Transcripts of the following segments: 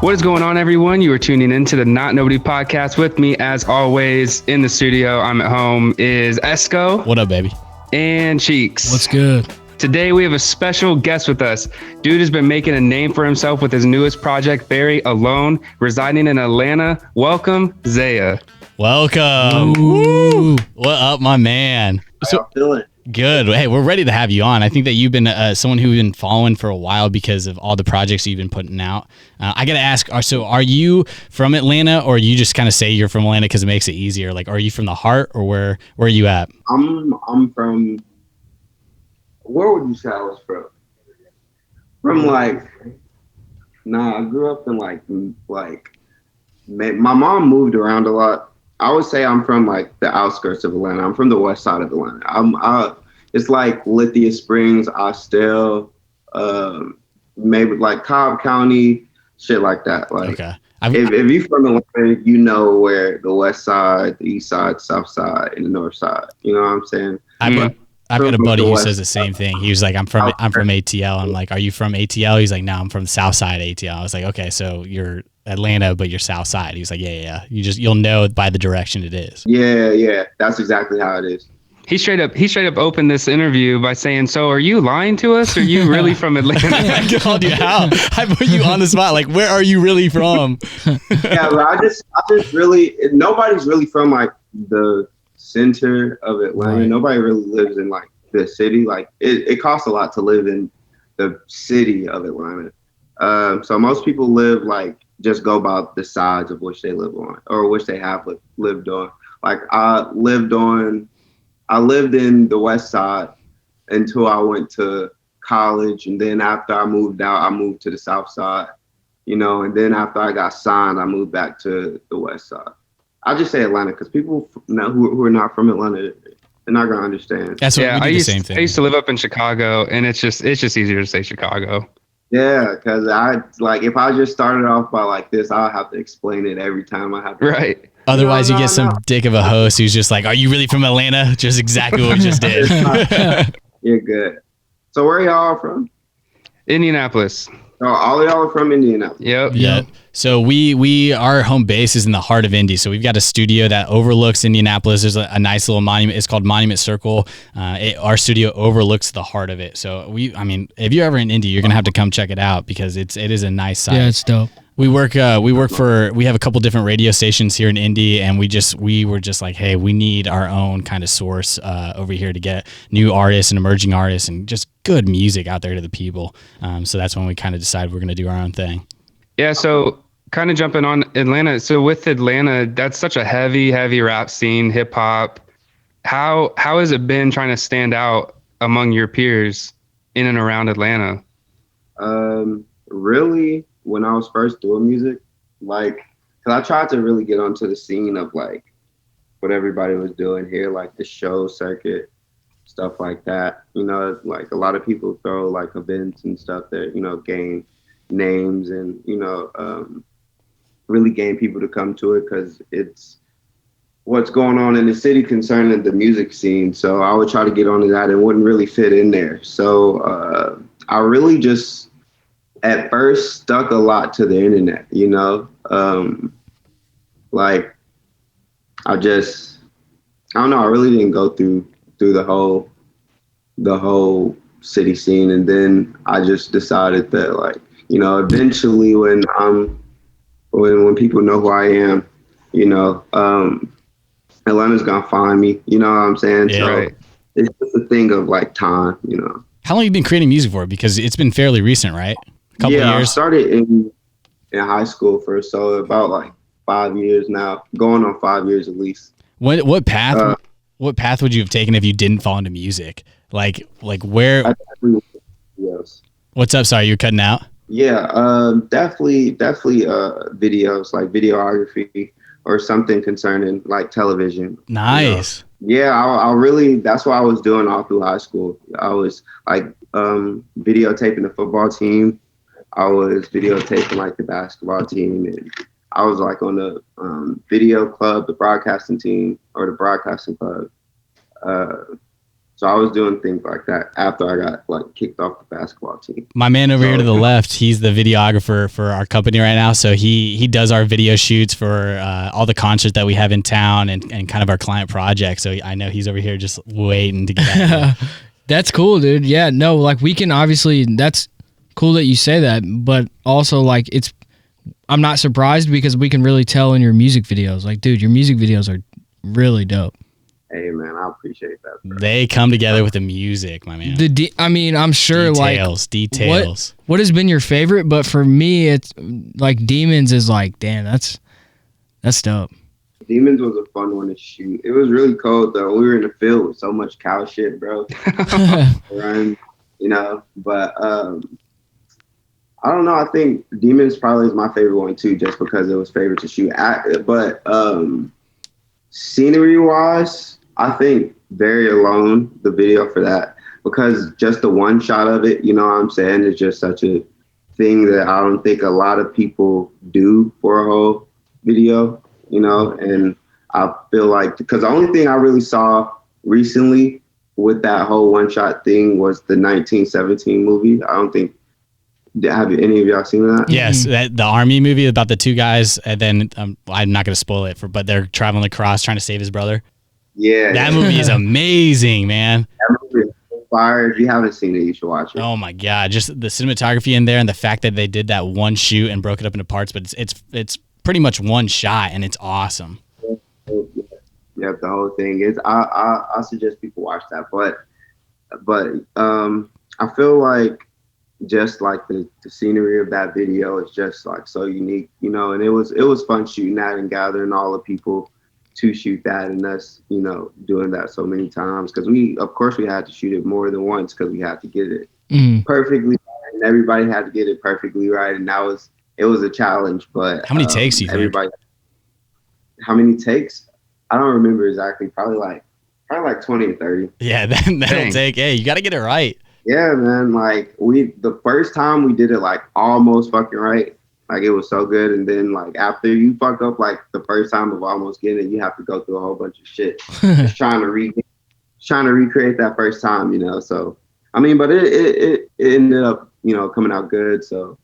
What is going on, everyone? You are tuning in to the Not Nobody podcast with me, as always, in the studio. I'm at home, is Esco. What up, baby? And Cheeks. What's good? Today, we have a special guest with us. Dude has been making a name for himself with his newest project, Very Alone, residing in Atlanta. Welcome, Zaia. Welcome. Ooh. What up, my man? How y'all feeling? Good. Hey, we're ready to have you on. I think that you've been someone who's been following for a while because of all the projects you've been putting out. I got to ask, so are you from Atlanta, or you just kind of say you're from Atlanta because it makes it easier? Like, are you from the heart, or where are you at? I'm from, where would you say I was from? From I grew up in my mom moved around a lot. I would say I'm from the outskirts of Atlanta. I'm from the west side of Atlanta. It's like Lithia Springs, Austell, maybe like Cobb County, shit like that. Okay. If you're from Atlanta, you know where the west side, the east side, south side, and the north side. You know what I'm saying? I've got a buddy who says the same thing. He was like, I'm from ATL. I'm like, are you from ATL? He's like, no, I'm from the south side of ATL. I was like, okay, so you're Atlanta, but you're south side. He's like, yeah. You'll know by the direction it is. Yeah. That's exactly how it is. He straight up opened this interview by saying, so are you lying to us? Or are you really from Atlanta? I called you out. I put you on the spot. Like, where are you really from? Yeah, but I just really, nobody's really from the center of Atlanta. Right. Nobody really lives in the city. It costs a lot to live in the city of Atlanta. So most people live just go about the sides of which they live on, or which they have lived on. I lived in the west side until I went to college, and then after I moved out, I moved to the south side. And then after I got signed, I moved back to the west side. I just say Atlanta because people who are not from Atlanta, they're not gonna understand. That's what we do the same thing. I used to live up in Chicago, and it's just easier to say Chicago. Yeah, because if I just started off by this, I'll have to explain it every time I have to. Right. Otherwise, you get some dick of a host who's just like, are you really from Atlanta? Just exactly what we just did. You're good. So where y'all from? Indianapolis. Oh, all of y'all are from Indianapolis. Yep. So our home base is in the heart of Indy. So we've got a studio that overlooks Indianapolis. There's a nice little monument. It's called Monument Circle. Our studio overlooks the heart of it. So if you're ever in Indy, you're gonna have to come check it out because it is a nice site. Yeah, it's dope. We have a couple different radio stations here in Indy, and we were just like, hey, we need our own kind of source over here to get new artists and emerging artists and just good music out there to the people. So that's when we kind of decided we're going to do our own thing. Yeah. So kind of jumping on Atlanta. So with Atlanta, that's such a heavy rap scene, hip hop. How has it been trying to stand out among your peers in and around Atlanta? Really, when I was first doing music, because I tried to really get onto the scene of what everybody was doing here, the show circuit, stuff like that. A lot of people throw events and stuff that, gain names and, really gain people to come to it because it's what's going on in the city concerning the music scene. So I would try to get onto that and wouldn't really fit in there. So I really just at first stuck a lot to the internet, I don't know, I really didn't go through the whole city scene. And then I just decided that eventually when people know who I am, Atlanta's gonna find me, you know what I'm saying? Yeah. So it's just a thing of time, How long have you been creating music for? Because it's been fairly recent, right? A couple of years. I started in high school first, so about 5 years now, going on 5 years at least. What path would you have taken if you didn't fall into music? Like where? Yes. What's up? Sorry, you're cutting out. Yeah, definitely videos, videography or something concerning television. Nice. Yeah, I really, that's what I was doing all through high school. I was videotaping the football team. I was videotaping the basketball team, and I was on the video club, the broadcasting team, or the broadcasting club. So I was doing things like that after I got like kicked off the basketball team. My man over here to the left, he's the videographer for our company right now. So he does our video shoots for all the concerts that we have in town and kind of our client projects. So I know he's over here just waiting to get out. That's cool, dude. Yeah, no, like we can obviously, that's cool that you say that, but also like I'm not surprised because we can really tell in your music videos. Like, dude, your music videos are really dope. Hey man, I appreciate that. Bro. They come together with the music, my man. I mean, I'm sure details. What has been your favorite? But for me, it's like Demons is like, damn, that's dope. Demons was a fun one to shoot. It was really cold though. We were in the field with so much cow shit, bro. Run, you know, but I don't know. I think Demons probably is my favorite one too, just because it was favorite to shoot at. But scenery wise, I think Very Alone, the video for that, because just the one shot of it, you know what I'm saying, is just such a thing that I don't think a lot of people do for a whole video, you know. And I feel like, because the only thing I really saw recently with that whole one shot thing was the 1917 movie. I don't think, have any of y'all seen that? Yes, the army movie about the two guys, and then I'm not going to spoil it, but they're traveling across trying to save his brother. Yeah. That movie is amazing, man. That movie is so fire. If you haven't seen it, you should watch it. Oh my god, just the cinematography in there and the fact that they did that one shoot and broke it up into parts, but it's pretty much one shot and it's awesome. Yeah, the whole thing is. I suggest people watch that, but I feel like just like the scenery of that video is just like so unique, you know. And it was fun shooting that and gathering all the people to shoot that, and us, you know, doing that so many times, because we had to shoot it more than once because we had to get it perfectly right, and everybody had to get it perfectly right, and it was a challenge. But how many takes do you think? How many takes? I don't remember exactly. Probably like 20 or 30. Yeah, that'll take. Hey, you got to get it right. Yeah, man. Like the first time we did it like almost fucking right. Like it was so good, and then like after you fuck up like the first time of almost getting it, you have to go through a whole bunch of shit, just trying to recreate that first time, you know. So I mean, but it ended up, you know, coming out good. So,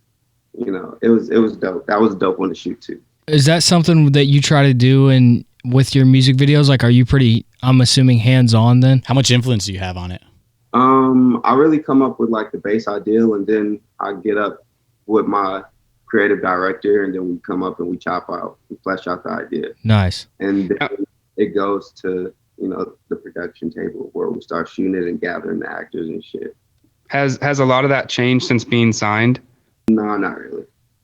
you know, it was dope. That was a dope one to shoot too. Is that something that you try to do with your music videos? Like, are you pretty, I'm assuming, hands-on then? How much influence do you have on it? I really come up with like the base ideal, and then I get up with my creative director, and then we come up and we flesh out the idea. Nice. And then it goes to, you know, the production table where we start shooting it and gathering the actors and shit. Has a lot of that changed since being signed? No, not really.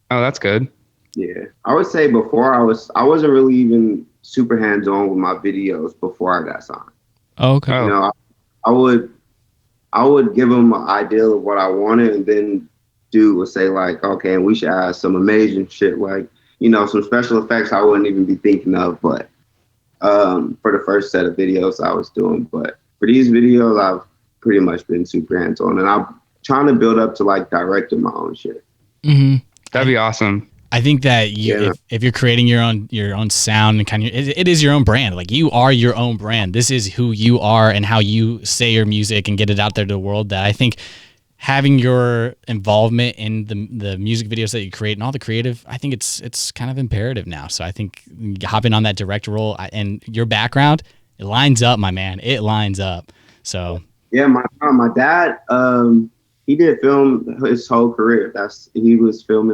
Oh, that's good. Yeah, I would say before I wasn't really even super hands-on with my videos before I got signed. Oh, okay. You know, I would give them an idea of what I wanted, and then dude would say like, okay, and we should add some amazing shit, like, you know, some special effects I wouldn't even be thinking of, but for the first set of videos I was doing. But for these videos, I've pretty much been super hands-on, and I'm trying to build up to like directing my own shit. Mm-hmm. That'd be awesome. I think that if you're creating your own sound and kind of it is your own brand. Like, you are your own brand. This is who you are and how you say your music and get it out there to the world. That I think having your involvement in the music videos that you create and all the creative, I think it's kind of imperative now. So I think hopping on that direct role and your background, it lines up, my man. It lines up. So yeah, my dad, he did film his whole career. He filmed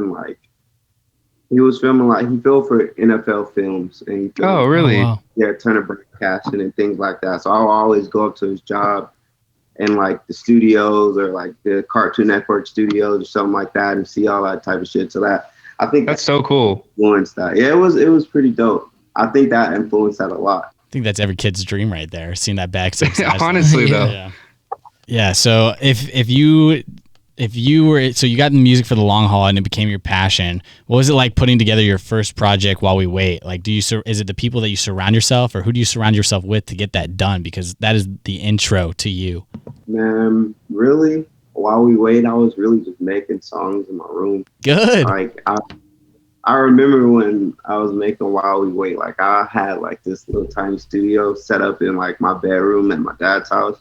for NFL films, and he filmed, oh, really? Oh, wow. Yeah, a ton of broadcasting and things like that. So I'll always go up to his job in like the studios or like the Cartoon Network studios or something like that, and see all that type of shit. So that, I think that's so cool. Influenced that. Yeah, it was pretty dope. I think that influenced that a lot. I think that's every kid's dream right there, seeing that back. Honestly, though. Yeah. Yeah. So if you were, so you got in the music for the long haul and it became your passion, what was it like putting together your first project while we wait? Like, is it the people that you surround yourself, or who do you surround yourself with to get that done? Because that is the intro to you. Man, really, while we wait, I was really just making songs in my room. Good. Like, I remember when I was making While We Wait, like I had like this little tiny studio set up in like my bedroom at my dad's house.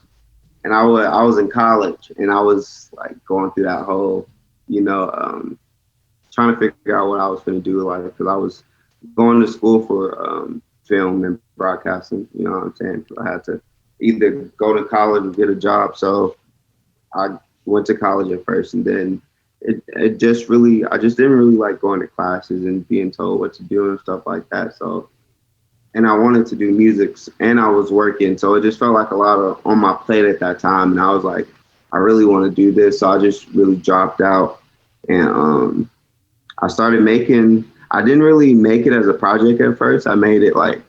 and I was in college, and I was like going through that whole, you know, trying to figure out what I was going to do, like, because I was going to school for film and broadcasting. You know what I'm saying? So I had to either go to college or get a job. So I went to college at first, and then it just really, I just didn't really like going to classes and being told what to do and stuff like that. So, and I wanted to do music, and I was working, so it just felt like a lot of on my plate at that time. And I was like, I really want to do this, so I just really dropped out, and I started making. I didn't really make it as a project at first. I made it like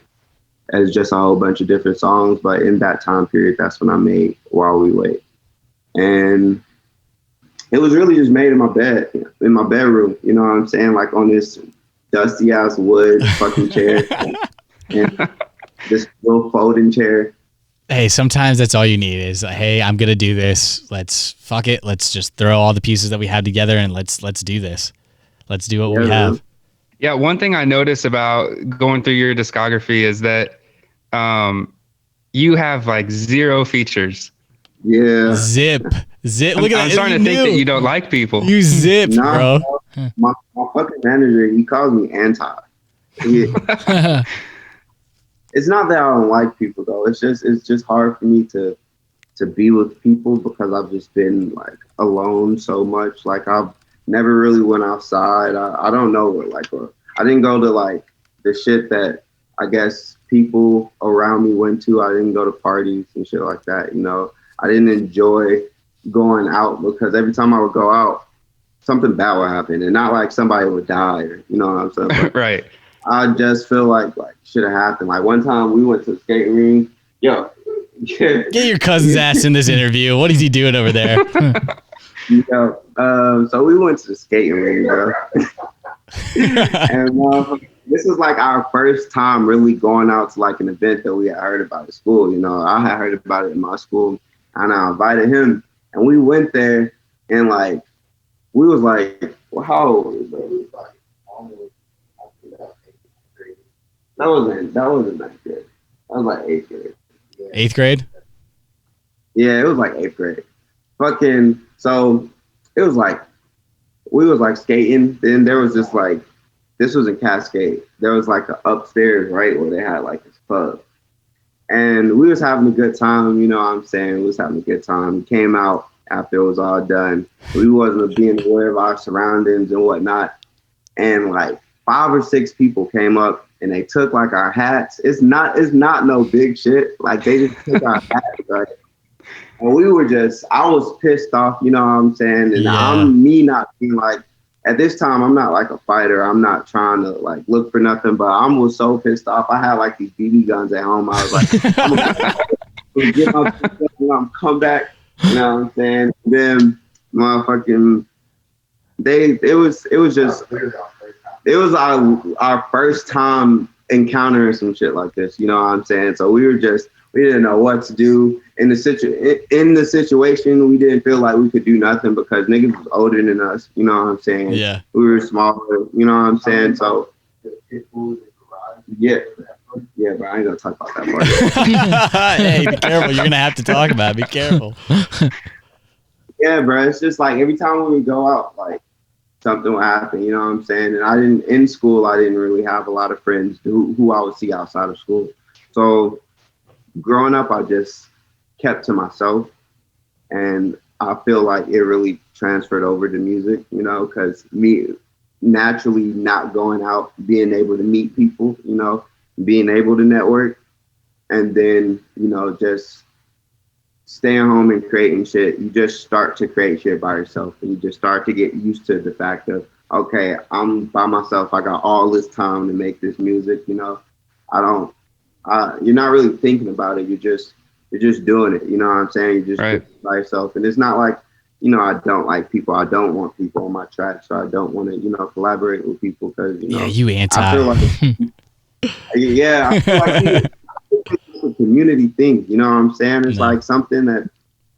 as just a whole bunch of different songs, but in that time period, that's when I made While We Wait, and it was really just made in my bed, in my bedroom. You know what I'm saying? Like on this dusty ass wood fucking chair. And this little folding chair. Hey, sometimes that's all you need is, hey, I'm gonna do this. Let's fuck it. Let's just throw all the pieces that we have together and let's do this. Let's do what we have. Yeah, one thing I noticed about going through your discography is that you have like 0 features. Yeah. Zip. Look at that. I'm starting to think that you don't like people. You zip, bro. My fucking manager, he calls me anti. It's not that I don't like people though. It's just hard for me to be with people because I've just been like alone so much. Like I've never really went outside. I don't know what I didn't go to like the shit that I guess people around me went to. I didn't go to parties and shit like that. You know, I didn't enjoy going out because every time I would go out, something bad would happen, and not like somebody would die or you know what I'm saying. But right. I just feel like should have happened. Like one time we went to the skating ring. Yo, get your cousin's ass in this interview. What is he doing over there? So we went to the skating ring, bro. And this was like our first time really going out to like an event that we had heard about at school. You know, I had heard about it in my school, and I invited him, and we went there, and like we was like, well, how old was it? It was like almost. That wasn't ninth grade. That was like 8th grade. Yeah. 8th grade? Yeah, it was like 8th grade. Fucking, so it was like, we was like skating. Then there was just like, this was in Cascade. There was like a upstairs, right, where they had like this pub. And we was having a good time, you know what I'm saying? We was having a good time. We came out after it was all done. We wasn't being aware of our surroundings and whatnot. And like 5 or 6 people came up and they took like our hats. It's not no big shit. Like they just took our hats, right? And we were I was pissed off, you know what I'm saying? And I'm me not being like, at this time, I'm not like a fighter. I'm not trying to like look for nothing, but I was so pissed off. I had like these BB guns at home. I was like, I'm gonna get my I'm come back, you know what I'm saying? And then motherfucking it was our first time encountering some shit like this, you know what I'm saying? So we didn't know what to do in the situation. We didn't feel like we could do nothing because niggas was older than us, you know what I'm saying? Yeah. We were smaller, you know what I'm saying? So yeah, but I ain't gonna talk about that part. Hey, be careful. You're gonna have to talk about it. Be careful. Yeah, bro. It's just like every time we would go out, like something would happen, you know what I'm saying? And in school, I didn't really have a lot of friends who I would see outside of school. So growing up, I just kept to myself, and I feel like it really transferred over to music, you know, because me naturally not going out, being able to meet people, you know, being able to network, and then, you know, just staying home and creating shit. You just start to create shit by yourself, and you just start to get used to the fact of, okay, I'm by myself. I got all this time to make this music, you know. You're not really thinking about it. You're just doing it. You know what I'm saying? You just right. do it by yourself. And it's not like, you know, I don't like people. I don't want people on my track. So I don't want to, you know, collaborate with people because, you know. Yeah, you anti. I feel like, I feel like it's a community thing. You know what I'm saying? It's like something that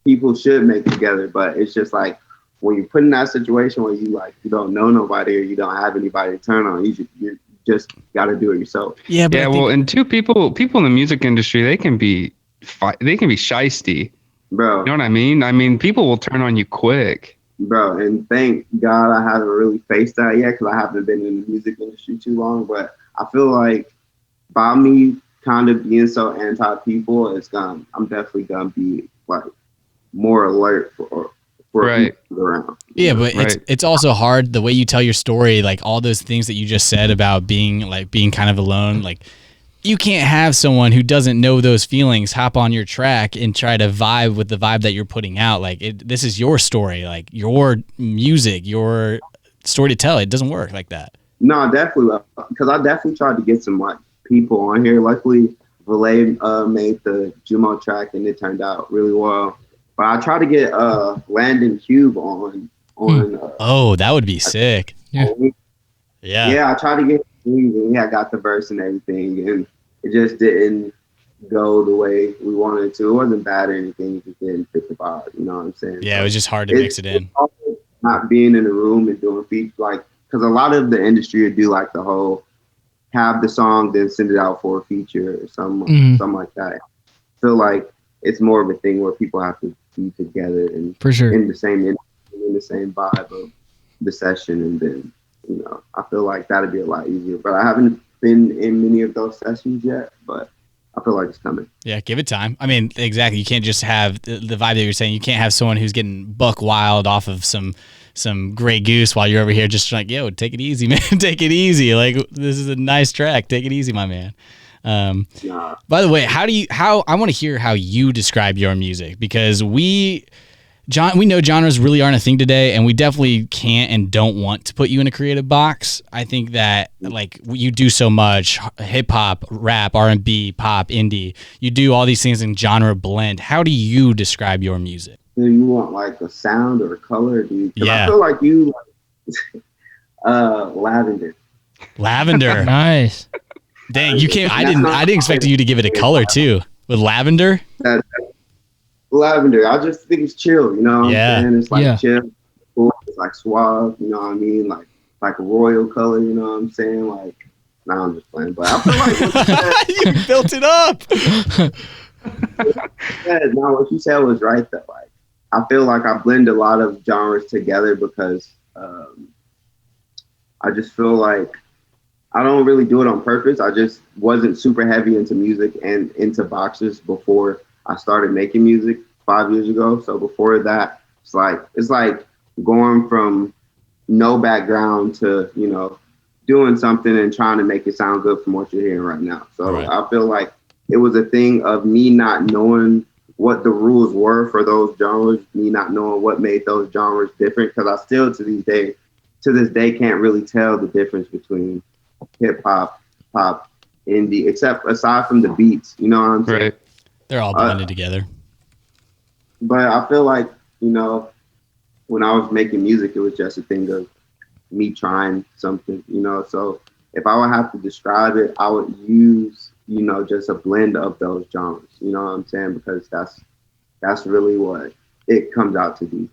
people should make together. But it's just like when you put in that situation where you don't know nobody or you don't have anybody to turn on, you just got to do it yourself. Yeah, but and two people in the music industry, they can be shiesty. bro. You know what I mean? I mean, people will turn on you quick. Bro, and thank God I haven't really faced that yet because I haven't been in the music industry too long. But I feel like by me kind of being so anti people, I'm definitely gonna be like more alert for Right. people around. Yeah, but Right. it's also hard the way you tell your story, like all those things that you just said about being kind of alone, like you can't have someone who doesn't know those feelings hop on your track and try to vibe with the vibe that you're putting out. Like this is your story, like your music, your story to tell. It doesn't work like that. No, definitely, because I definitely tried to get some like people on here. Luckily, Valet made the Jumo track and it turned out really well. But I tried to get Landon Cube on. Oh, that would be sick. Yeah. Yeah. Yeah, I tried to get him, and I got the verse and everything, and it just didn't go the way we wanted it to. It wasn't bad or anything; it just didn't fit the vibe. You know what I'm saying? Yeah, So it was just hard to mix it in. it's also not being in the room and doing features, like, because a lot of the industry would do like the whole have the song, then send it out for a feature or something like that. I feel like it's more of a thing where people have to be together and For sure. in the same vibe of the session, and then I feel like that'd be a lot easier. But I haven't been in many of those sessions yet, but I feel like it's coming. Yeah, give it time. I mean, exactly. You can't just have the vibe that you're saying. You can't have someone who's getting buck wild off of some Grey Goose while you're over here just like, yo, take it easy, man. Take it easy. Like, this is a nice track. Take it easy, my man. By the way, how I want to hear how you describe your music, because we know genres really aren't a thing today, and we definitely can't and don't want to put you in a creative box. I think that like you do so much hip hop, rap, R&B, pop, indie. You do all these things in genre blend. How do you describe your music? Do you want like a sound or a color? Yeah. I feel like you lavender. Lavender. Nice. Dang, you can't. I didn't expect you to give it a color too with lavender. Lavender. I just think it's chill. You know what I'm saying? It's like chill, cool. It's like suave. You know what I mean? Like a royal color. You know what I'm saying? Like, nah, I'm just playing. But I feel like you built it up. No, what you said was right though. Like, I feel like I blend a lot of genres together because I just feel like I don't really do it on purpose. I just wasn't super heavy into music and into boxes before I started making music 5 years ago. So before that, it's like going from no background to, doing something and trying to make it sound good from what you're hearing right now. So right. I feel like it was a thing of me not knowing what the rules were for those genres, me not knowing what made those genres different. Because I still to this day can't really tell the difference between hip hop, pop, indie, except aside from the beats. You know what I'm saying? Right. They're all blended together. But I feel like, when I was making music, it was just a thing of me trying something, So if I would have to describe it, I would use, just a blend of those genres. You know what I'm saying? Because that's really what it comes out to be,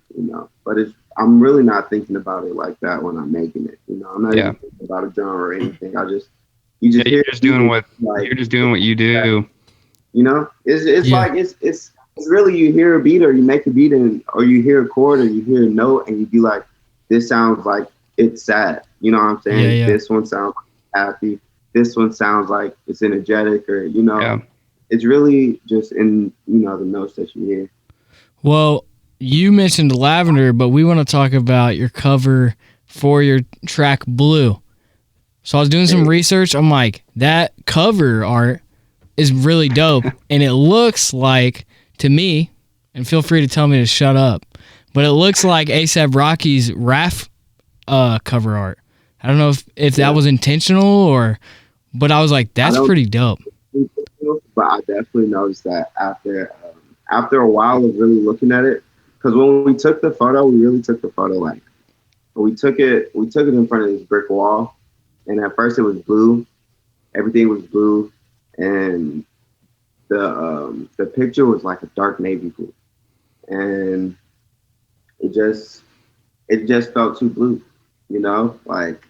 But I'm really not thinking about it like that when I'm making it. I'm not even thinking about a genre or anything. You're just doing what you do. It's like it's really, you hear a beat or you make a beat or you hear a chord or you hear a note and you be like, this sounds like it's sad. You know what I'm saying? Yeah. This one sounds happy. This one sounds like it's energetic, or it's really just in the notes that you hear. Well, you mentioned lavender, but we want to talk about your cover for your track Blue. So I was doing some research. I'm like, that cover art is really dope. And it looks like, to me, and feel free to tell me to shut up, but it looks like A$AP Rocky's RAF cover art. I don't know if that was intentional but I was like, that's pretty dope. But I definitely noticed that after a while of really looking at it, because when we took the photo, we really took the photo like, we took it in front of this brick wall, and at first it was blue, everything was blue, and the picture was like a dark navy blue, and it just felt too blue, like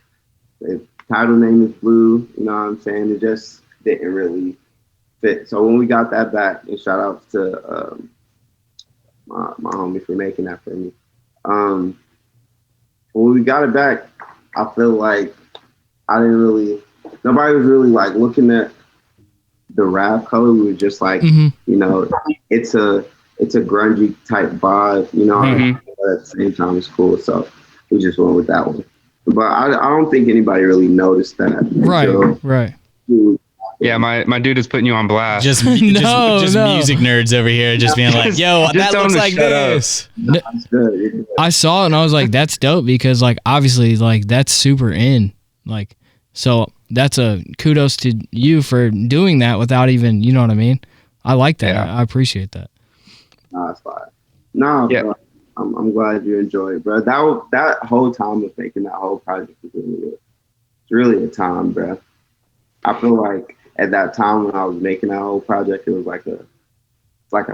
the title name is Blue, you know what I'm saying? It just didn't really fit. So when we got that back, and shout outs to my homie for making that for me. Um, when we got it back, I feel like nobody was really like looking at the rap color. We were just like, Mhm. you know, it's a grungy type vibe, you know. Mhm. But at the same time, it's cool, so we just went with that one. But I don't think anybody really noticed that Right, until right. Yeah, my dude is putting you on blast. Just No, just no. music nerds over here, just being like, "Yo, Just that tell looks them to like shut up. this." It's good. It's good. I saw it and I was like, that's dope because like obviously like that's super in. Like so that's a kudos to you for doing that without even, you know what I mean? I like that. Yeah. I appreciate that. Nah, it's fine. No, Yeah. bro, I'm glad you enjoyed it, bro. That whole time of making that whole project was really good. It's really a time, bro. I feel like at that time when I was making that whole project, it was like a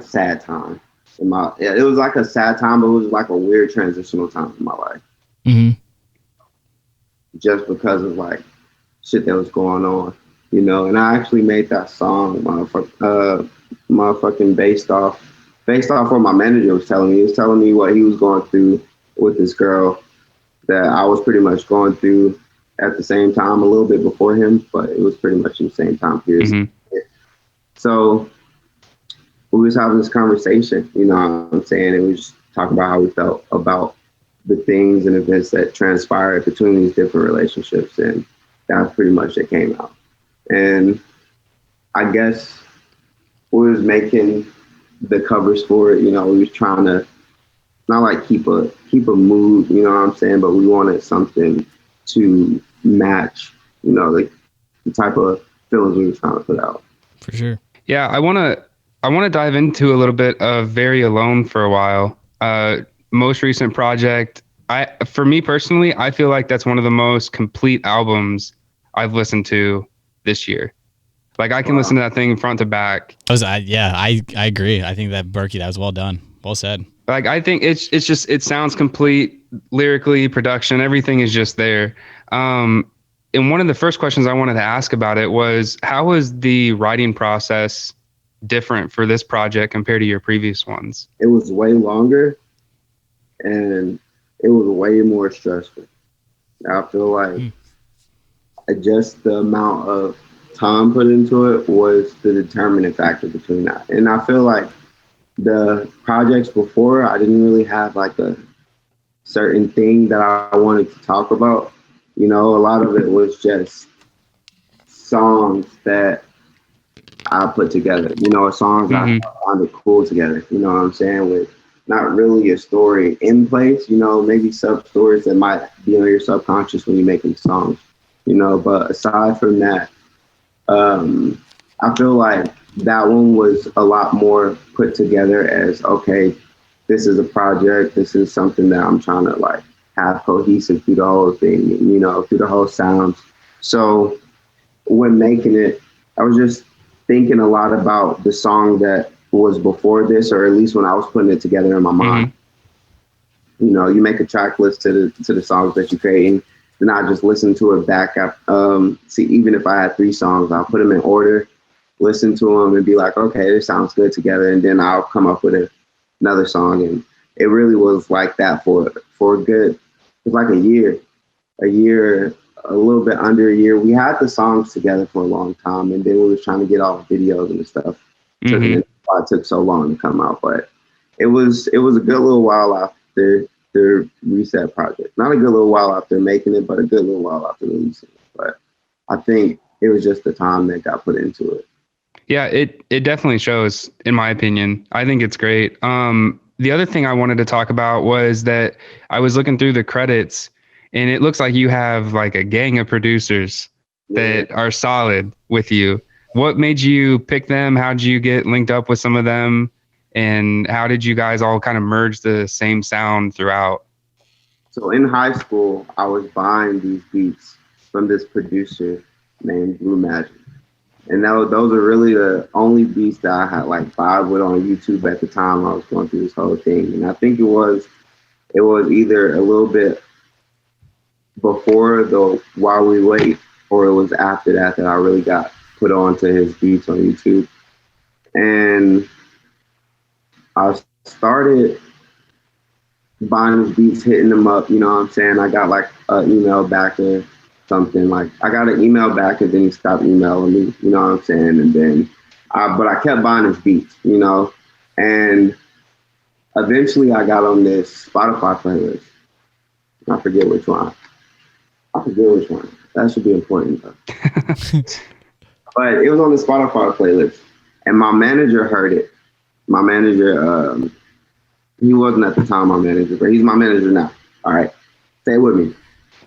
sad time it was like a sad time, but it was like a weird transitional time in my life, Mhm. just because of like shit that was going on, you know. And I actually made that song, motherfucking based off what my manager was telling me. He was telling me what he was going through with this girl that I was pretty much going through at the same time, a little bit before him, but it was pretty much in the same time period. Mhm. So we was having this conversation, you know what I'm saying? And we just talk about how we felt about the things and events that transpired between these different relationships. And that's pretty much it came out. And I guess we was making the covers for it, you know, we was trying to not like keep a mood, you know what I'm saying, but we wanted something to match, you know, the type of feelings we were trying to put out. For sure. Yeah, I want to dive into a little bit of Very Alone for a while. Most recent project. For me personally, I feel like that's one of the most complete albums I've listened to this year. Like I can listen to that thing front to back. I agree. I think that Berkey, that was well done. Well said. Like I think it's just it sounds complete lyrically, production, everything is just there. And one of the first questions I wanted to ask about it was how was the writing process different for this project compared to your previous ones? It was way longer and it was way more stressful. I feel like just the amount of time put into it was the determining factor between that. And I feel like the projects before, I didn't really have like a certain thing that I wanted to talk about. You know, a lot of it was just songs that I put together, you know, songs I found it cool together, you know what I'm saying, with not really a story in place, you know, maybe sub stories that might be on your subconscious when you're making songs, you know. But aside from that, I feel like that one was a lot more put together as, okay, this is a project, this is something that I'm trying to like have cohesive through the whole thing, you know, through the whole sounds. So when making it, I was just thinking a lot about the song that was before this, or at least when I was putting it together in my mind. You know, you make a track list to the songs that you're creating, then I just listen to it back up. See, even if I had 3 songs, I'll put them in order, listen to them, and be like, okay, this sounds good together, and then I'll come up with another song. And it really was like that for a good, it was like a year, a little bit under a year. We had the songs together for a long time, and then we was trying to get all the videos and stuff. It took so long to come out, but it was a good little while after the Reset project. Not a good little while after making it, but a good little while after releasing it. But I think it was just the time that got put into it. Yeah, it definitely shows, in my opinion. I think it's great. The other thing I wanted to talk about was that I was looking through the credits, and it looks like you have like a gang of producers that are solid with you. What made you pick them? How did you get linked up with some of them? And how did you guys all kind of merge the same sound throughout? So in high school, I was buying these beats from this producer named Blue Magic. And those are really the only beats that I had like vibe with on YouTube at the time I was going through this whole thing. And I think it was either a little bit before the While We Wait, or it was after that I really got put on to his beats on YouTube. And I started buying his beats, hitting them up. You know what I'm saying? I got like an email back or something. Like I got an email back, and then he stopped emailing me. You know what I'm saying? And then, but I kept buying his beats. You know, and eventually I got on this Spotify playlist. I forget which one. That should be important though. But it was on the Spotify playlist, and my manager heard it. My manager, he wasn't at the time my manager, but he's my manager now. All right, stay with me.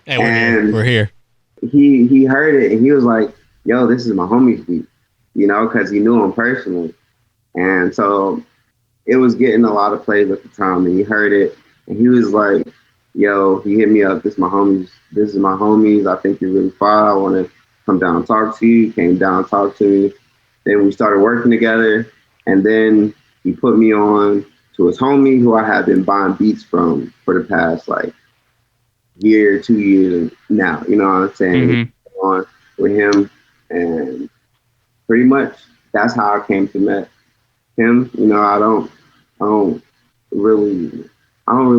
Hey, we're here. He heard it, and he was like, "Yo, this is my homie's beat," you know, because he knew him personally, and so it was getting a lot of plays at the time. And he heard it, and he was like, "Yo," he hit me up. This is my homies. I think you're really fine. I want to come down and talk to you. He came down and talked to me. Then we started working together, and then he put me on to his homie, who I had been buying beats from for the past like year, 2 years now. You know what I'm saying? Mm-hmm. On with him, and pretty much that's how I came to met him. You know, I don't really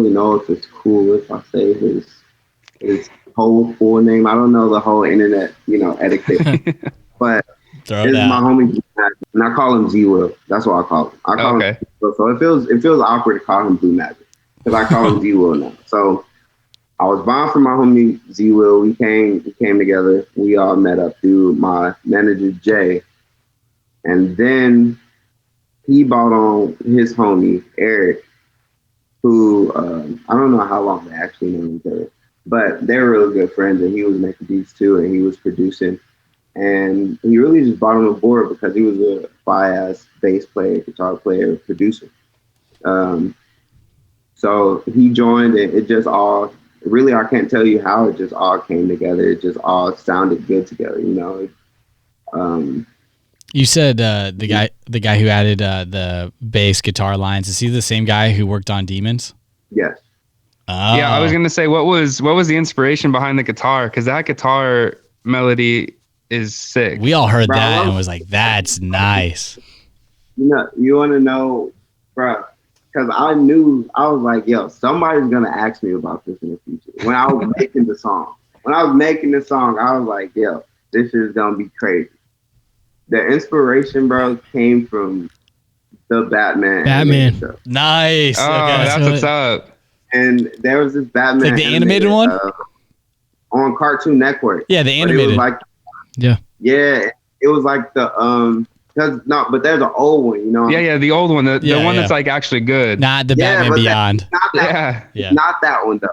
know if it's cool if I say his whole full name. I don't know the whole internet, you know, etiquette. But Throw this it is my out. homie, and I call him Z Will. That's what I call him. I call him. So it feels awkward to call him Blue Magic because I call him Z Will now. So I was buying for my homie Z Will. We came together. We all met up through my manager Jay, and then he bought on his homie Eric, who I don't know how long they actually know each other, but they were really good friends, and he was making beats too, and he was producing. And he really just brought him aboard because he was a fire-ass bass player, guitar player, producer. So he joined, and it just all, really, I can't tell you how it just all came together. It just all sounded good together, you know. You said the guy who added the bass guitar lines. Is he the same guy who worked on Demons? Yes. Oh. Yeah, I was gonna say, what was the inspiration behind the guitar? Because that guitar melody is sick. We all heard that and was like, "That's nice." You know, you want to know, bro? Because I was like, "Yo, somebody's gonna ask me about this in the future." When I was making the song, I was like, "Yo, this is gonna be crazy." The inspiration, bro, came from the Batman show. Nice. Oh, Okay. that's what's up. And there was this Batman, like the animated one on Cartoon Network. Yeah, the animated. It was like, yeah, it was like the but there's an old one, you know. Yeah, the old one, the one that's like actually good. Not the Batman Beyond. Not that one though.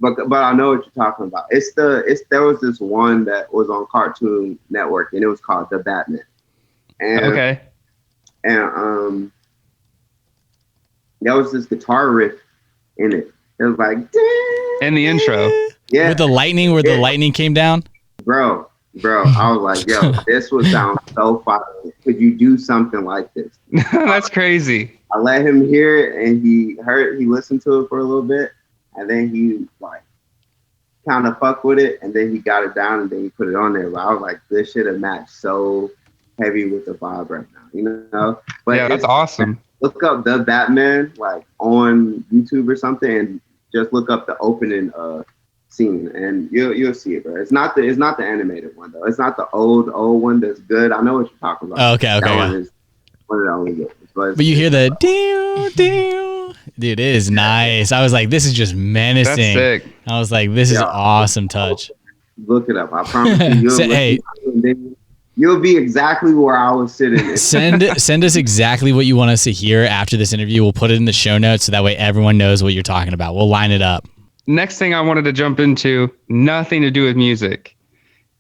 But I know what you're talking about. There was this one that was on Cartoon Network, and it was called The Batman. And, And there was this guitar riff in it. It was like in the intro. Yeah. With the lightning, where the lightning came down. Bro, I was like, yo, this would sound so fire. Could you do something like this? That's crazy. I let him hear it, and he listened to it for a little bit, and then he like kind of fucked with it, and then he got it down, and then he put it on there. But I was like, this should have matched so heavy with the vibe right now, you know? But yeah, that's awesome. Look up The Batman like on YouTube or something, and just look up the opening scene, and you'll see it, bro. It's not the animated one though. It's not the old one that's good. I know what you're talking about. Oh, okay. That one is one of the only good ones. But you hear the ding, dude, it is nice. I was like, this is just menacing. That's sick. I was like, this is awesome touch. Look it up. I promise you. You'll be exactly where I was sitting. Send us exactly what you want us to hear after this interview. We'll put it in the show notes so that way everyone knows what you're talking about. We'll line it up. Next thing I wanted to jump into, nothing to do with music.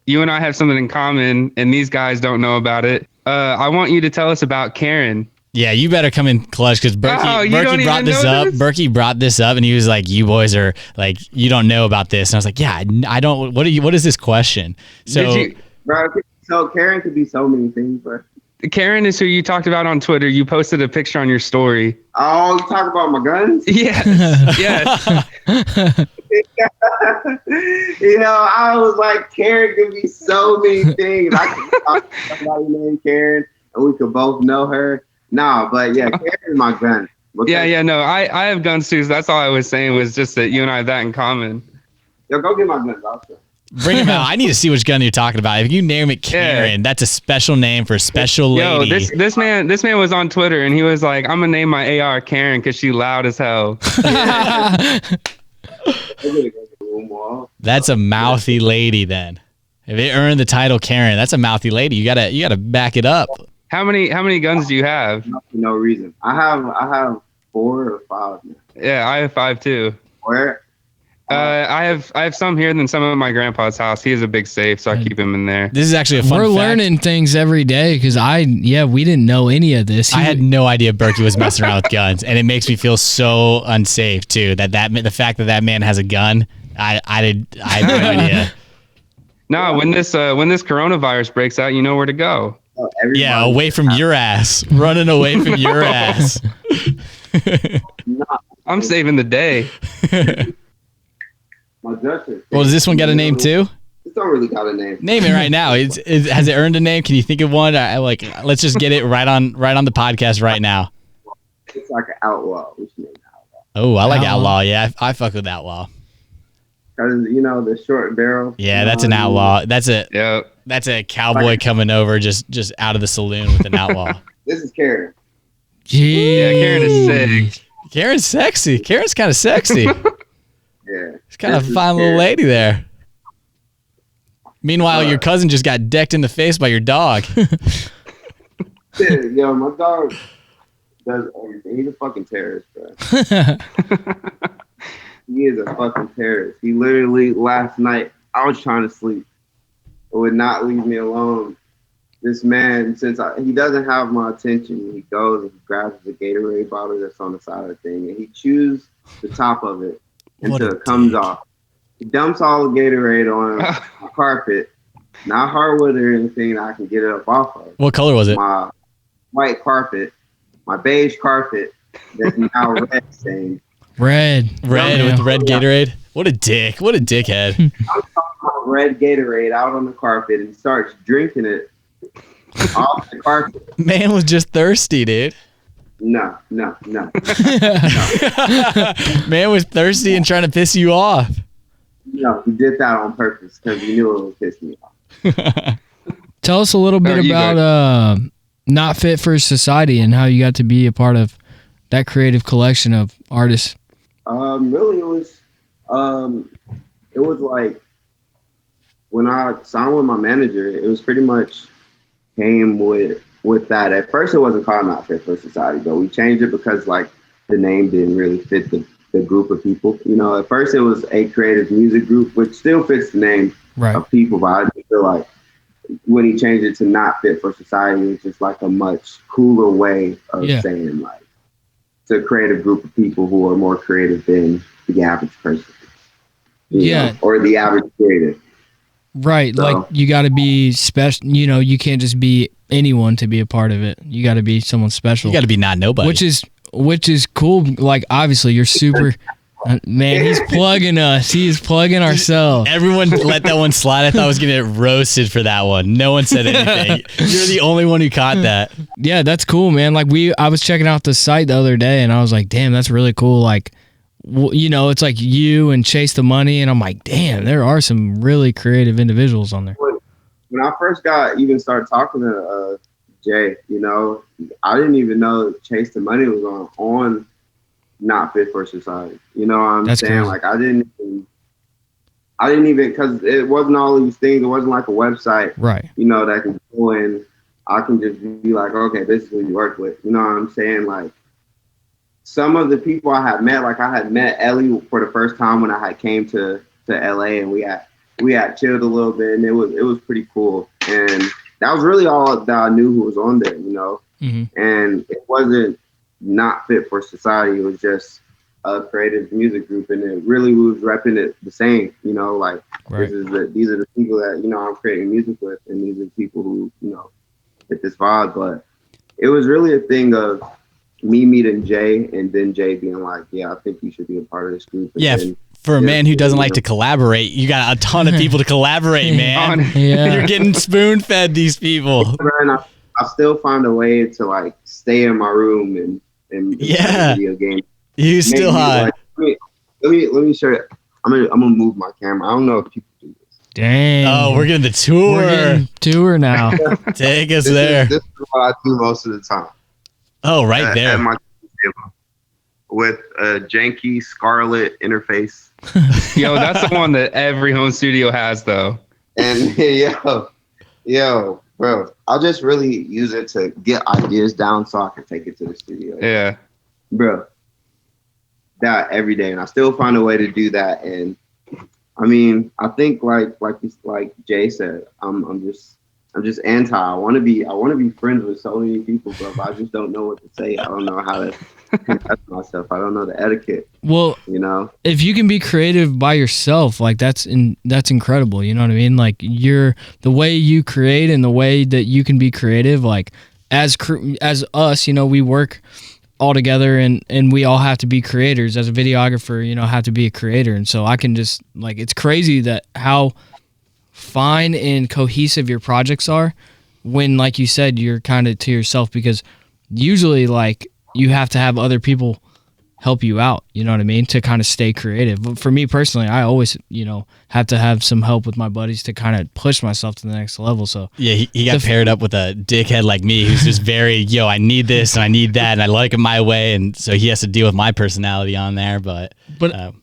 You and I have something in common, and these guys don't know about it. I want you to tell us about Karen. Yeah, you better come in clutch because Berkey brought this up. Berkey brought this up, and he was like, "You boys are like, you don't know about this." And I was like, "Yeah, I don't. What is this question?" So, So Karen could be so many things, bro. Karen is who you talked about on Twitter. You posted a picture on your story. Oh, you talk about my guns? Yes. Yes. You know, I was like, Karen could be so many things. I could talk to somebody named Karen, and we could both know her. Nah, but yeah, Karen is my gun. Yeah. No, I have guns too. So that's all I was saying was just that you and I have that in common. Yo, go get my guns. I'll show. Bring him out. I need to see which gun you're talking about. If you name it Karen, that's a special name for a special lady. Yo, this man was on Twitter and he was like, I'm gonna name my AR Karen because she loud as hell. That's a mouthy lady then. If it earned the title Karen, that's a mouthy lady. You gotta back it up. How many guns do you have? For no reason. I have 4 or 5 now. Yeah, I have 5 too. Where? I have some here than some at my grandpa's house. He has a big safe, so I keep him in there. This is actually a fun We're fact. learning things every day because we didn't know any of this. I had no idea Berkey was messing around with guns, and it makes me feel so unsafe too. The fact that man has a gun, I had no idea. No, when this coronavirus breaks out, you know where to go. Yeah, away from your ass, running away from your ass. I'm saving the day. My dresser. Well, does this one got a name too? This don't really got a name. Name it right now. Has it earned a name? Can you think of one? Let's just get it right on the podcast right now. It's like an outlaw. We should name it outlaw. Oh, I like outlaw. Yeah, I fuck with outlaw. Because the short barrel. Yeah, that's an outlaw. That's a cowboy coming over just out of the saloon with an outlaw. This is Karen. Yeah, Karen is sick. Karen's sexy. Karen's kind of sexy. Yeah. It's kind of a fine little lady there. Meanwhile, your cousin just got decked in the face by your dog. Yo, my dog does everything. He's a fucking terrorist, bro. He is a fucking terrorist. He literally, last night, I was trying to sleep. It would not leave me alone. This man, he doesn't have my attention, he goes and he grabs the Gatorade bottle that's on the side of the thing, and he chews the top of it until it comes off. He dumps all the Gatorade on the carpet, not hardwood or anything I can get it up off of. What color was it? My white carpet, my beige carpet that's now red stained. Red with red Gatorade. What a dick. What a dickhead. I'm talking about red Gatorade out on the carpet and starts drinking it off the carpet. Man was just thirsty, dude. No. Man was thirsty and trying to piss you off. No, he did that on purpose because he knew it would piss me off. Tell us a little bit about Not Fit for Society and how you got to be a part of that creative collection of artists. Really, it was like when I signed with my manager, it was pretty much came with that. At first, it wasn't called Not Fit for Society, but we changed it because like the name didn't really fit the group of people. At first it was a creative music group, which still fits the name of people, but I just feel like when he changed it to Not Fit for Society, it was just like a much cooler way of saying like it's a creative group of people who are more creative than the average person. You know, or the average creative. Right. So, like you got to be special. You can't just be anyone to be a part of it. You got to be someone special. You got to be not nobody. Which is cool. Like obviously you're super. Man, he's plugging us. He is plugging ourselves. Everyone let that one slide. I thought I was going to get roasted for that one. No one said anything. You're the only one who caught that. Yeah, that's cool, man. Like I was checking out the site the other day and I was like, damn, that's really cool. Like, it's like you and Chase the Money. And I'm like, damn, there are some really creative individuals on there. When I first started talking to Jay, I didn't even know Chase the Money was on Not Fit for Society. You know what I'm saying? Crazy. Like I didn't even because it wasn't all these things. It wasn't like a website, right? That can go in. I can just be like, okay, this is who you work with. You know what I'm saying? Like some of the people I had met, like I had met Ellie for the first time when I had came to LA, and we had chilled a little bit, and it was pretty cool. And that was really all that I knew who was on there, Mm-hmm. And it wasn't Not Fit for Society. It was just a creative music group, and it really was repping it the same. Like right. These are the people that I'm creating music with, and these are the people who fit this vibe. But it was really a thing of me meeting Jay, and then Jay being like, "Yeah, I think you should be a part of this group." And then, for a man who doesn't like to collaborate, you got a ton of people to collaborate, man. Yeah. You're getting spoon-fed these people. I still find a way to like stay in my room and and Yeah. video games. You still high. Like, let me show you. I'm gonna move my camera. I don't know if people do this. Dang. Oh, we're getting the tour. We're getting tour now. Take us there. This is what I do most of the time. Oh, right there. At my table with a janky Scarlett interface. Yo, that's the one that every home studio has, though. And yo, bro, I'll just really use it to get ideas down so I can take it to the studio. Yeah. Bro, that every day, and I still find a way to do that. And I mean, I think like Jay said, I'm just anti. I want to be friends with so many people, but I just don't know what to say. I don't know how to conduct myself. I don't know the etiquette. Well, if you can be creative by yourself, like that's incredible. You know what I mean? Like the way you create and the way that you can be creative, like as us, we work all together and we all have to be creators. As a videographer, have to be a creator. And so I can just it's crazy that how fine and cohesive your projects are when, like you said, you're kind of to yourself, because usually you have to have other people help you out, you know what I mean, to kind of stay creative. But for me personally, I always, have to have some help with my buddies to kind of push myself to the next level. So yeah, he got paired up with a dickhead like me who's just very, I need this and I need that and I like it my way, and so he has to deal with my personality on there. But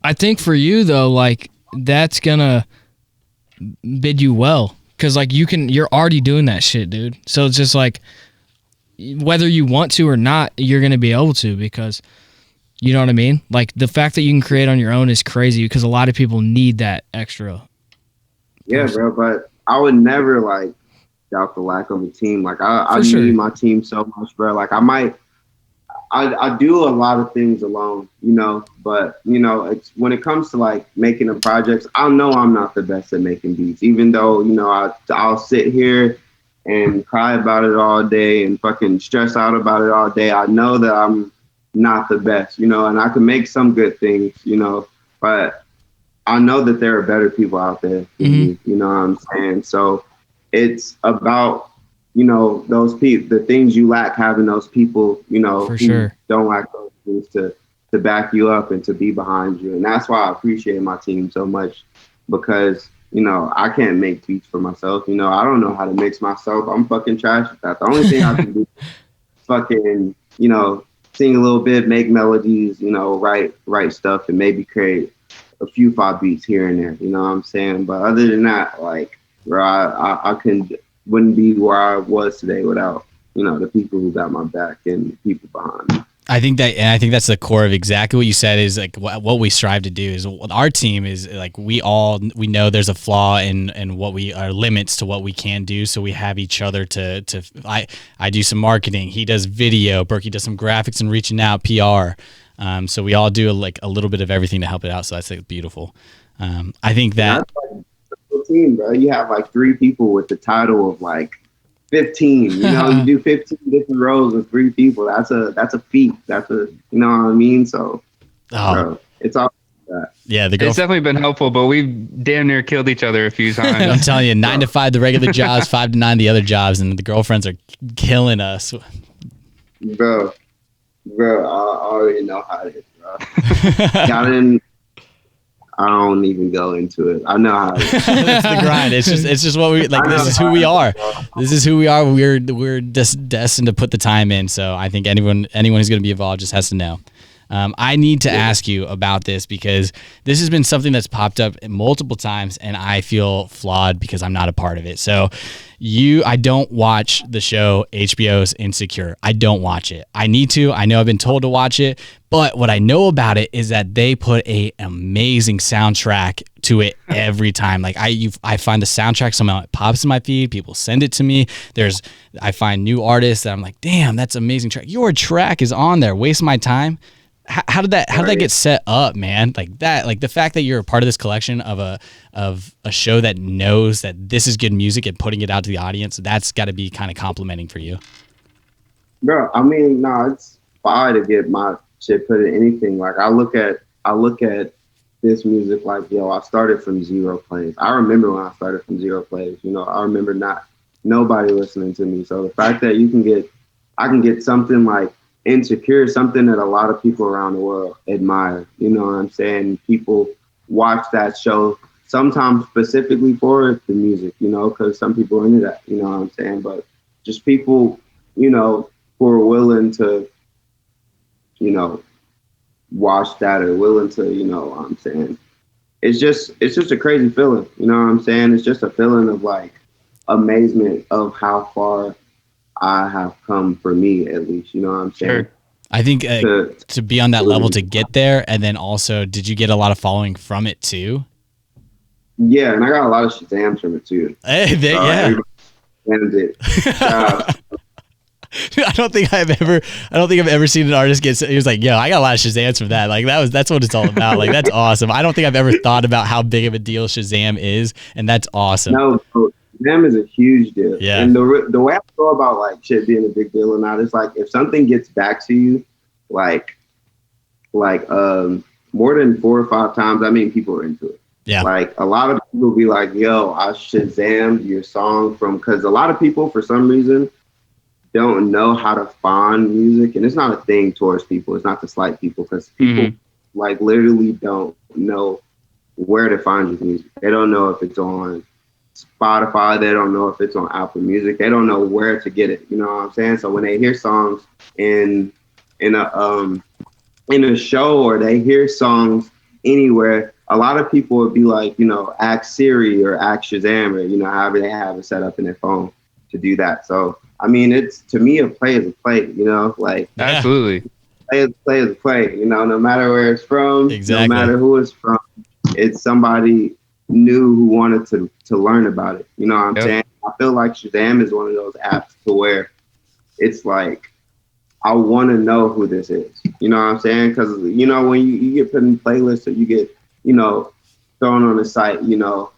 I think for you though, that's gonna bid you well, because you're already doing that shit, dude. So it's just whether you want to or not, you're gonna be able to, because you know what I mean? The fact that you can create on your own is crazy, because a lot of people need that extra. Yeah, bro, but I would never doubt the lack of a team. I need my team so much, bro. I do a lot of things alone, but it's when it comes to making the projects, I know I'm not the best at making beats, even though, I'll sit here and cry about it all day and fucking stress out about it all day. I know that I'm not the best, and I can make some good things, but I know that there are better people out there than me, you know what I'm saying? So it's about, those people, the things you lack, having those people, who don't lack those things to back you up and to be behind you. And that's why I appreciate my team so much, because, I can't make beats for myself. I don't know how to mix myself. I'm fucking trash at that. The only thing I can do is fucking, sing a little bit, make melodies, write stuff, and maybe create a few 5 beats here and there. You know what I'm saying? But other than that, bro, I wouldn't be where I was today without, the people who got my back and the people behind me. I think that's the core of exactly what you said, is what we strive to do is our team is we know there's a flaw in what we are, limits to what we can do. So we have each other I do some marketing. He does video. Berkey does some graphics and reaching out, PR. So we all do a little bit of everything to help it out. So that's beautiful. I think that team, bro. You have 3 people with the title of 15. You do 15 different roles with 3 people. That's a feat. That's you know what I mean? So bro, it's all that. Yeah, it's definitely been helpful, but we've damn near killed each other a few times. I'm telling you, 9 to 5 the regular jobs, 5 to 9 the other jobs, and the girlfriends are killing us. Bro, I already know how it is, bro. I don't even go into it. I know how it is. It's the grind. It's just what we this is who we are. This is who we are. We're just destined to put the time in. So I think anyone who's going to be involved just has to know. I need to ask you about this, because this has been something that's popped up multiple times, and I feel flawed because I'm not a part of it. So I don't watch the show HBO's Insecure. I don't watch it. I need to. I know I've been told to watch it, but what I know about it is that they put an amazing soundtrack to it every time. I find the soundtrack somehow, it pops in my feed. People send it to me. I find new artists that I'm like, damn, that's an amazing track. Your track is on there. Waste my time. How did that get set up, man? The fact that you're a part of this collection of a show that knows that this is good music and putting it out to the audience, that's got to be kind of complimenting for you. Bro, I mean, it's fine to get my shit put in anything. I look at this music I started from 0 plays. I remember when I started from 0 plays. I remember nobody listening to me. So the fact that I can get something Insecure is something that a lot of people around the world admire. You know what I'm saying? People watch that show sometimes specifically for the music, you know, because some people are into that, you know what I'm saying? But just people, you know, who are willing to, you know, watch that or willing to, you know what I'm saying? It's just a crazy feeling, you know what I'm saying? It's just a feeling of like amazement of how far I have come, for me at least, you know what I'm saying? Sure. I think to be on that level, to get there, and then also, did you get a lot of following from it too? Yeah, and I got a lot of Shazams from it too. Hey, So yeah. everybody it. I don't think I've ever seen an artist get. He was like, "Yo, I got a lot of Shazams from that." Like that's what it's all about. Like that's awesome. I don't think I've ever thought about how big of a deal Shazam is, and that's awesome. No, Shazam is a huge deal. Yeah. And the way I feel about like shit being a big deal or not is like if something gets back to you, like more than 4 or 5 times, I mean people are into it. Yeah. Like a lot of people be like, "Yo, I Shazammed your song from," because a lot of people for some reason don't know how to find music, and it's not a thing towards people. It's not to slight people, because people like literally don't know where to find your music. They don't know if it's on Spotify. They don't know if it's on Apple Music. They don't know where to get it. You know what I'm saying? So when they hear songs in a show, or they hear songs anywhere, a lot of people would be like, you know, ask Siri or ask Shazam, or, you know, however they have it set up in their phone to do that. So I mean, it's, to me, a play is a play, you know, like Absolutely. play is a play, you know, no matter where it's from, Exactly. no matter who it's from, it's somebody new who wanted to learn about it. You know what I'm saying? I feel like Shazam is one of those apps to where it's like, I want to know who this is. You know what I'm saying? Because, you know, when you get put in playlists, or you get, you know, thrown on the site, you know,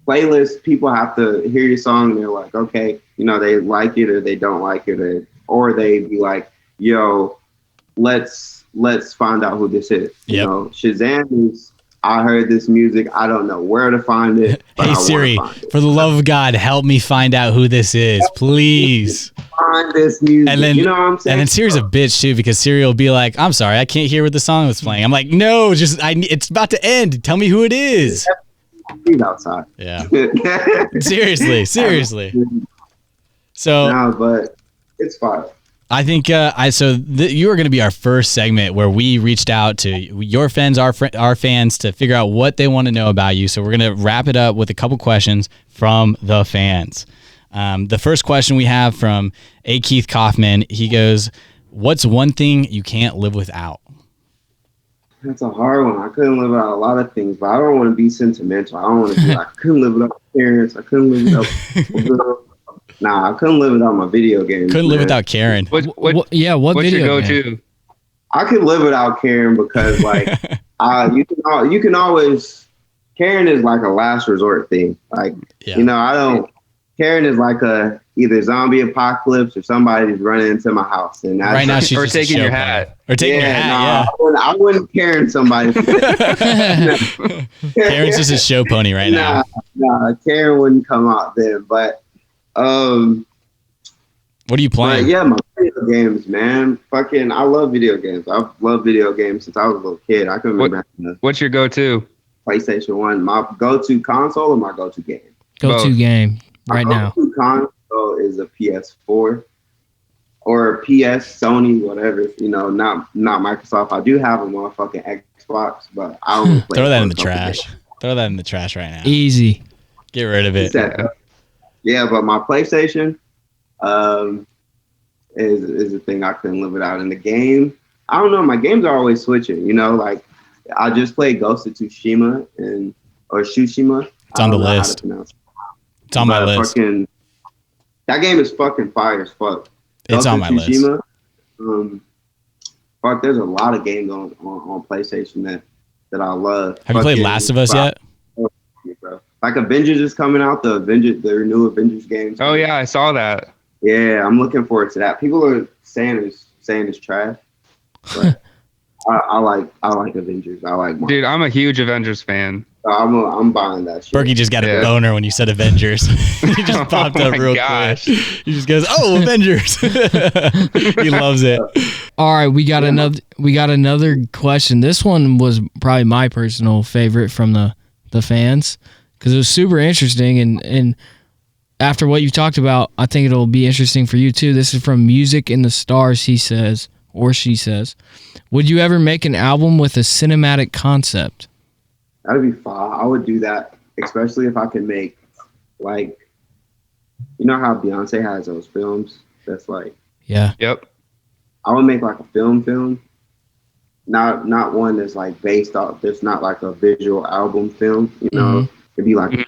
playlists, people have to hear your song and they're like, okay, you know, they like it or they don't like it, or they be like, yo, let's find out who this is. You know, Shazam is, I heard this music, I don't know where to find it. Hey Siri, for the love of God, help me find out who this is, please. Find this music. And then, you know what I'm saying? And then Siri's a bitch too, because Siri will be like, "I'm sorry, I can't hear what the song was playing." I'm like, "No, it's about to end. Tell me who it is." He's outside. Yeah. seriously. So no, but it's fine. I think you are going to be our first segment where we reached out to your fans, our fans, to figure out what they want to know about you. So we're going to wrap it up with a couple questions from the fans. The first question we have from A. Keith Kaufman. He goes, "What's one thing you can't live without?" That's a hard one. I couldn't live without a lot of things, but I don't want to be sentimental. I don't want to be like, I couldn't live without my parents. I couldn't live without Nah, I couldn't live without my video games. Couldn't live without Karen. What What's video your game? go-to? I could live without Karen because, like, you can always. Karen is like a last resort thing. Like, you know, Karen is like a either zombie apocalypse or somebody's running into my house, and that's right now she's or just taking your hat. Or taking your hat. I wouldn't Karen somebody. Karen's just a show pony right now. Nah, Karen wouldn't come out then. But what are you playing? Yeah, my video games, man. Fucking, I love video games. I've loved video games since I was a little kid. I can remember. What's your go-to? PlayStation 1. My go-to console or my go-to game? Go-to game right now. My go-to console is a PS4 or a PS, Sony, whatever. You know, not Microsoft. I do have a motherfucking Xbox, but I don't play. Throw that in the trash. Throw that in the trash right now. Easy. Get rid of it. Yeah, but my PlayStation is a thing I couldn't live without. In the game, I don't know. My games are always switching. You know, like I just played Ghost of Tsushima or Tsushima. It's on the list. It's on my list. That game is fucking fire as fuck. It's on my list. Fuck, there's a lot of games on PlayStation that I love. Have you played Last of Us yet? Bro. Like Avengers is coming out, the new Avengers games. Oh yeah, I saw that. Yeah, I'm looking forward to that. People are saying it's trash, but I like Avengers. I like Marvel. Dude, I'm a huge Avengers fan. I'm buying that shit. Berkey just got a Yeah. boner when you said Avengers. He just popped up my real gosh. quick. He just goes, "Oh, Avengers!" He loves it. All right, we got another question. This one was probably my personal favorite from the fans because it was super interesting and after what you talked about, I think it'll be interesting for you too. This is from Music in the Stars. He says, or she says, would you ever make an album with a cinematic concept? That'd be fun. I would do that, especially if I can make, like, you know how Beyonce has those films that's like, Yeah. Yep. I would make like a film, not one that's like based off. There's not like a visual album film. You know, it'd be like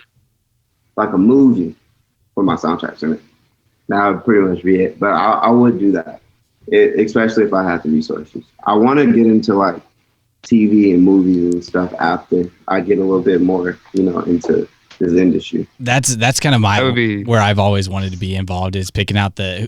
like a movie with my soundtracks in it. That would pretty much be it. But I would do that, especially if I had the resources. I want to get into like TV and movies and stuff after I get a little bit more, into this industry. That's kind of That would be- where I've always wanted to be involved is picking out the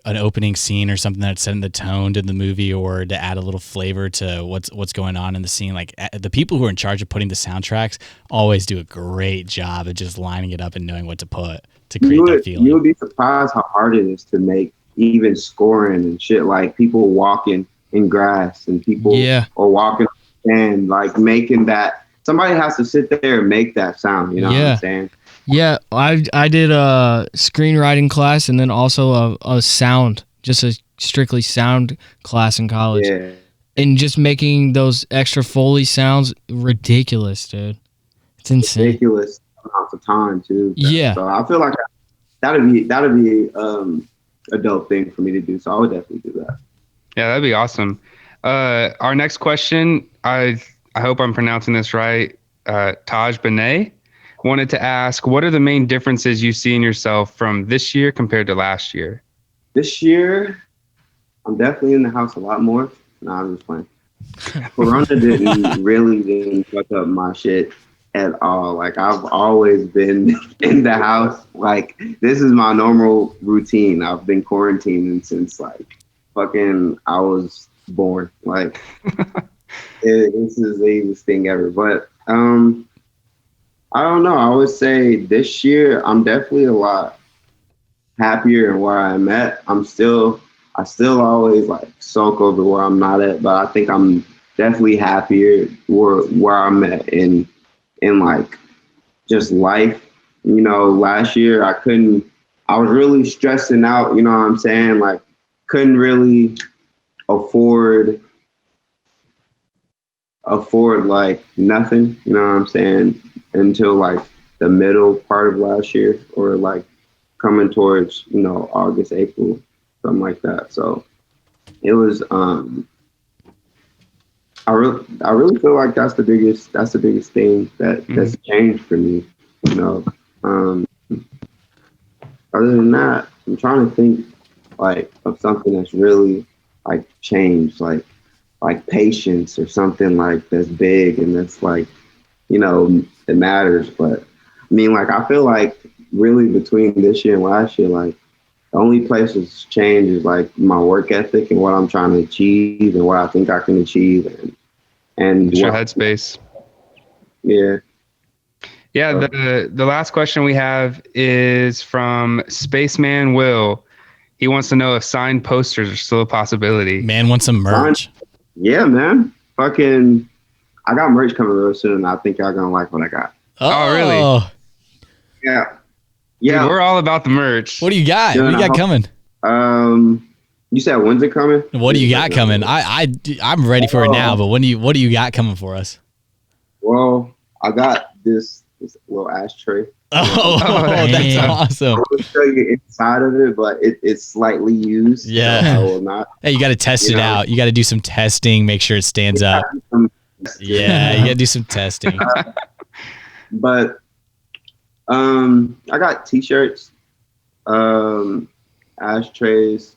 an opening scene or something that's setting the tone to the movie or to add a little flavor to what's going on in the scene. Like the people who are in charge of putting the soundtracks always do a great job of just lining it up and knowing what to put to create that feeling. You would be surprised how hard it is to make even scoring and shit, like people walking in grass and people or walking and like making that. Somebody has to sit there and make that sound. You know what I'm saying? Yeah, I did a screenwriting class and then also a sound, just a strictly sound class in college. Yeah. And just making those extra Foley sounds ridiculous, dude. It's insane. Ridiculous amounts of time too. Yeah. So I feel like that'd be a dope thing for me to do. So I would definitely do that. Yeah, that'd be awesome. Our next question, I hope I'm pronouncing this right. Taj Benet wanted to ask, what are the main differences you see in yourself from this year compared to last year? This year, I'm definitely in the house a lot more. Nah, I'm just playing. Corona didn't fuck up my shit at all. Like, I've always been in the house. Like, this is my normal routine. I've been quarantining since like fucking I was born. Like, this is the easiest thing ever. But I don't know. I would say this year I'm definitely a lot happier in where I'm at. I still always like sulk over where I'm not at, but I think I'm definitely happier where I'm at in like just life. Last year I was really stressing out, you know what I'm saying? Like couldn't really afford like nothing, you know what I'm saying, until like the middle part of last year or like coming towards, August, April, something like that. So it was I really feel like that's the biggest thing that's changed for me, Other than that, I'm trying to think like of something that's really like changed, like patience or something like that's big and that's like, it matters. But I mean, like, I feel like really between this year and last year, like the only place that's changed is like my work ethic and what I'm trying to achieve and what I think I can achieve and your headspace. Yeah. Yeah. The last question we have is from Spaceman Will. He wants to know if signed posters are still a possibility. Man wants some merch. Yeah, man. Fucking, I got merch coming real soon, and I think y'all gonna like what I got. Oh, really? Yeah. Dude, we're all about the merch. What do you got? What do you got coming? You said when's it coming? What do you got coming? I'm ready for it now, but what do you got coming for us? Well, I got this little ashtray. Oh, that's awesome. I will show you inside of it, but it's slightly used. Yeah. So I will not. Hey, you got to test it out. You got to do some testing, make sure it stands up. Yeah, you got to do some testing. But I got t-shirts, ashtrays,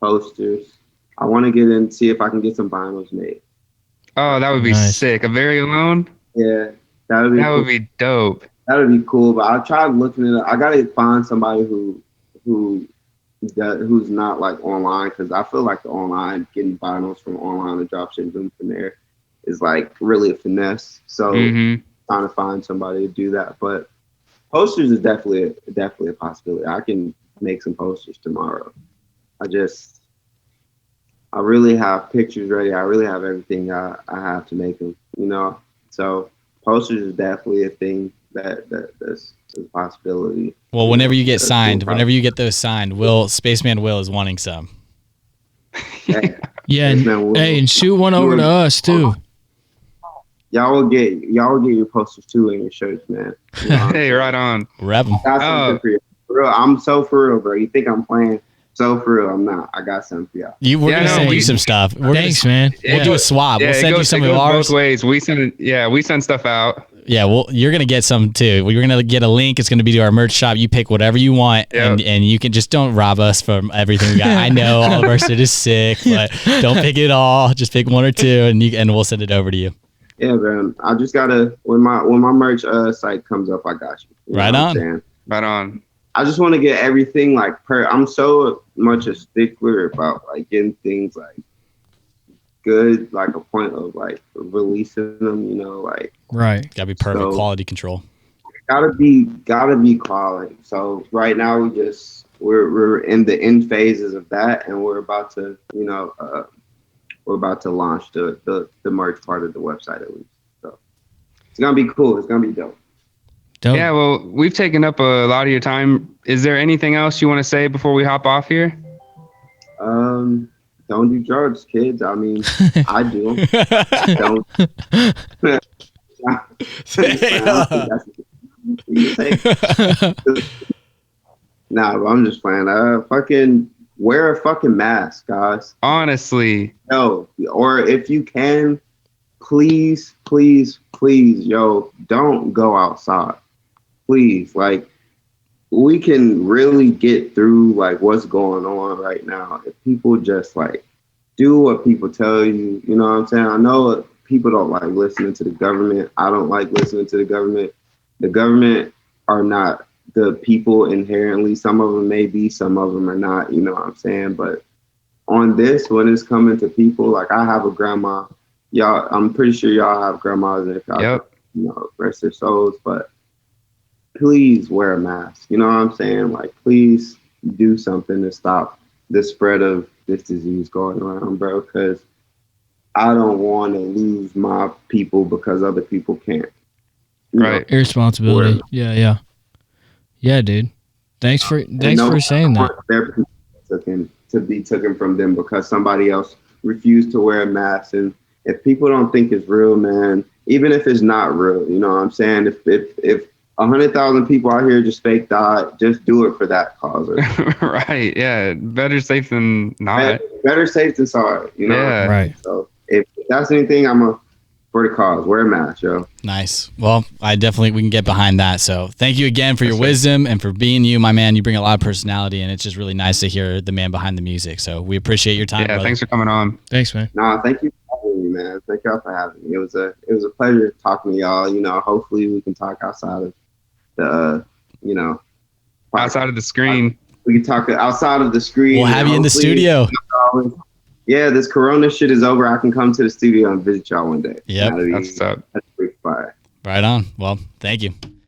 posters. I want to get in, see if I can get some vinyls made. Oh, that would be sick. A Very Alone? Yeah, that would be dope. That would be cool, but I tried looking it up. I gotta find somebody who's not like online, because I feel like the online, getting vinyls from online and drop shipping from there is like really a finesse. So trying to find somebody to do that. But posters is definitely a possibility. I can make some posters tomorrow. I really have pictures ready. I really have everything I have to make them, you know. So posters is definitely a thing that's a possibility. Well, whenever you get signed, whenever you get those signed, Spaceman Will is wanting some. Hey, Yeah, and shoot one over to us too. Y'all will get your posters too in your shirts, man. You know Hey, right on. Rep 'em. got something for you. For real, I'm so for real, bro. You think I'm playing? So for real, I'm not. I got something for y'all. We're gonna send you some stuff. Thanks, man. We'll do a swap. Yeah, We'll send you some of ours. both ways. We send stuff out. Yeah, well, you're gonna get some too. You're gonna get a link. It's gonna be to our merch shop. You pick whatever you want, Yep. and you can just don't rob us from everything we got. I know all of our shit is sick, but don't pick it all. Just pick one or two, and we'll send it over to you. Yeah, man. I just gotta when my merch site comes up, I got you. You know Right what I'm on. saying? Right on. I just want to get everything like I'm so much a stickler about like getting things like good, like a point of like releasing them, you know, like Right. Gotta be perfect So- quality control. gotta be quality. So right now we're in the end phases of that, and we're about to, you know, we're about to launch the merch part of the website at least. So it's gonna be cool. It's gonna be dope. Dope. Yeah, well, we've taken up a lot of your time. Is there anything else you want to say before we hop off here? Don't do drugs, kids. I mean, I do. Don't. Nah, but I'm just playing. Fucking wear a fucking mask, guys. Honestly, No, or if you can, please, yo, don't go outside. Please, like, we can really get through like what's going on right now if people just like do what people tell you. You know what I'm saying? I know people don't like listening to the government. I don't like listening to the government. The government are not the people inherently. Some of them may be, some of them are not. You know what I'm saying? But on this, when it's coming to people, like I have a grandma. Y'all, I'm pretty sure y'all have grandmas, and if y'all, Yep. you know, rest their souls. But please wear a mask. You know what I'm saying? Like, please do something to stop the spread of this disease going around, bro. Because I don't want to lose my people because other people can't. You know? Right. Irresponsibility. Yeah, dude. Thanks for saying that. Their people to be taken from them because somebody else refused to wear a mask. And if people don't think it's real, man, even if it's not real, you know what I'm saying? If 100,000 people out here just fake died, just do it for that cause. right. Yeah. Better safe than not. Better safe than sorry, you know? Yeah. Right. So if that's anything, I'm for the cause. Wear a mask, yo. Nice. Well, we can get behind that. So thank you again for your wisdom and for being you, my man. You bring a lot of personality, and it's just really nice to hear the man behind the music. So we appreciate your time. Yeah. brother. Thanks for coming on. Thanks, man. Nah, thank you for having me, man. Thank y'all for having me. It was a pleasure talking to y'all. You know, hopefully we can talk outside of the, you know, Outside of the screen. we can talk outside of the screen. We'll have you in the Hopefully, studio. Yeah, this Corona shit is over. I can come to the studio and visit y'all one day. Yep. That'd be- That's what's up. That's pretty fire. Right on. Well, thank you.